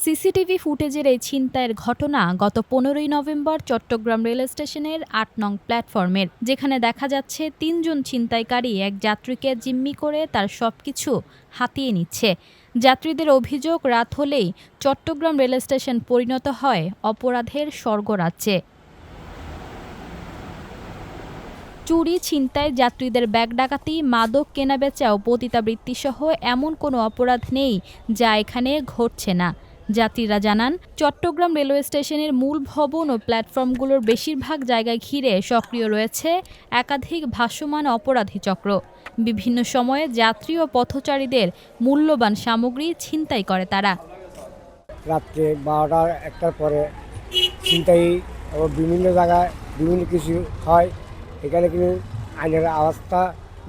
CCTV ফুটেজের এই ছিনতাইয়ের ঘটনা গত 15ই নভেম্বর চট্টগ্রাম রেল স্টেশনের ৮ নং প্ল্যাটফর্মের, যেখানে দেখা যাচ্ছে ৩ জন ছিনতাইকারী এক যাত্রীকে জিম্মি করে তার সবকিছু হাতিয়ে নিচ্ছে। যাত্রীদের অভিযোগ, রাত হলেই চট্টগ্রাম রেল স্টেশন পরিণত হয় অপরাধের স্বর্গরাজ্যে। চুরি, ছিনতাই, যাত্রীদের ব্যাগ ডাকাতি, মাদক কেনাবেচা ও পতিতাবৃত্তিসহ এমন কোনো অপরাধ নেই যা এখানে ঘটছে না। যাত্রীরা জানান, চট্টগ্রাম রেলওয়ে স্টেশনের মূল ভবন ও প্ল্যাটফর্মগুলোর বেশিরভাগ জায়গায় ঘিরে সক্রিয় রয়েছে একাধিক ভাসমান অপরাধী চক্র। বিভিন্ন সময়ে যাত্রী ও পথচারীদের মূল্যবান সামগ্রী ছিনতাই করে তারা। রাত্রে ১২টা-১টার পরে ছিনতাই ও বিভিন্ন জায়গায় বিভিন্ন কিছু হয়। এখানে কিন্তু আইনের আওয়াজটা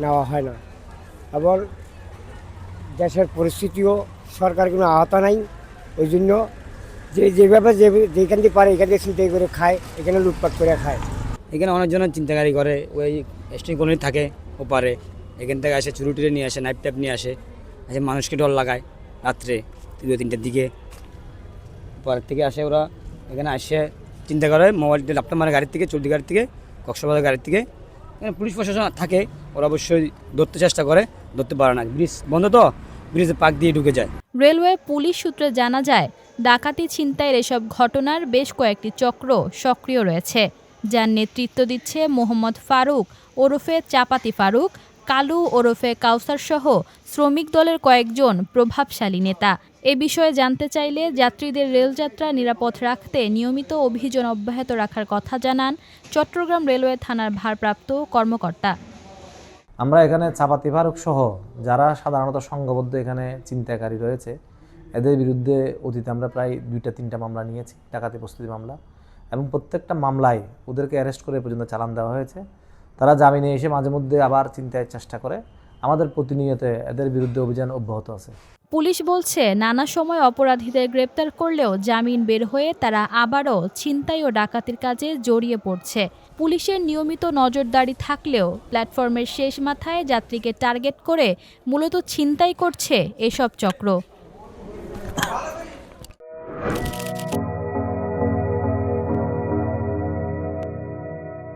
নেওয়া হয় না, এবং দেশের পরিস্থিতিও সরকার কোনো আওতা নাই। ওই জন্য যেভাবে যেখান থেকে পারে এখান থেকে ছিনতাই করে খায়, এখানে লুটপাট করে খায়। এখানে অনেকজন চিন্তাকারী করে, ওই স্টেশন কলোনি থাকে ওপারে, এখান থেকে আসে চুরি টুরি নিয়ে আসে, নাইফ টাইপ নিয়ে আসে, মানুষকে ডর লাগায়। রাত্রে 2-3টার দিকে ওপারের থেকে আসে ওরা, এখানে আসে চিন্তা করে, মোবাইলটা লাপটা মারে গাড়ির থেকে, চলতি গাড়ির থেকে, কক্সবাজার গাড়ির থেকে। এখানে পুলিশ প্রশাসন থাকে, ওরা অবশ্যই ধরতে চেষ্টা করে, ধরতে পারে না। ব্রিজ বন্ধ তো, ব্রিজে পাক দিয়ে ঢুকে যায়। রেলওয়ে পুলিশ সূত্রে জানা যায়, ডাকাতি, ছিনতাইয়ের এসব ঘটনার বেশ কয়েকটি চক্র সক্রিয় রয়েছে, যার নেতৃত্ব দিচ্ছে মোহাম্মদ ফারুক ওরফে চাপাতি ফারুক, কালু ওরফে কাউসার সহ শ্রমিক দলের কয়েকজন প্রভাবশালী নেতা। এ বিষয়ে জানতে চাইলে যাত্রীদের রেলযাত্রা নিরাপদ রাখতে নিয়মিত অভিযান অব্যাহত রাখার কথা জানান চট্টগ্রাম রেলওয়ে থানার ভারপ্রাপ্ত কর্মকর্তা। আমরা এখানে চাপাতি ফারুক সহ যারা সাধারণত সংঘবদ্ধ এখানে ছিনতাইকারী রয়েছে, এদের বিরুদ্ধে অতীতে আমরা প্রায় 2-3টা মামলা নিয়েছি, ডাকাতি প্রস্তুতি মামলা, এবং প্রত্যেকটা মামলায় ওদেরকে অ্যারেস্ট করে পর্যন্ত চালান দেওয়া হয়েছে। তারা জামিনে এসে মাঝে মধ্যে আবার ছিনতাইয়ের চেষ্টা করে। আমাদের প্রতিনিয়ত এদের বিরুদ্ধে অভিযান অব্যাহত আছে। পুলিশ বলছে, নানা সময় অপরাধীদের গ্রেপ্তার করলেও জামিন বের হয়ে তারা আবারও ছিনতাই ও ডাকাতির কাজে জড়িয়ে পড়ছে। পুলিশের নিয়মিত নজরদারি থাকলেও প্ল্যাটফর্মের শেষ মাথায় যাত্রীকে টার্গেট করে মূলত ছিনতাই করছে এসব চক্র।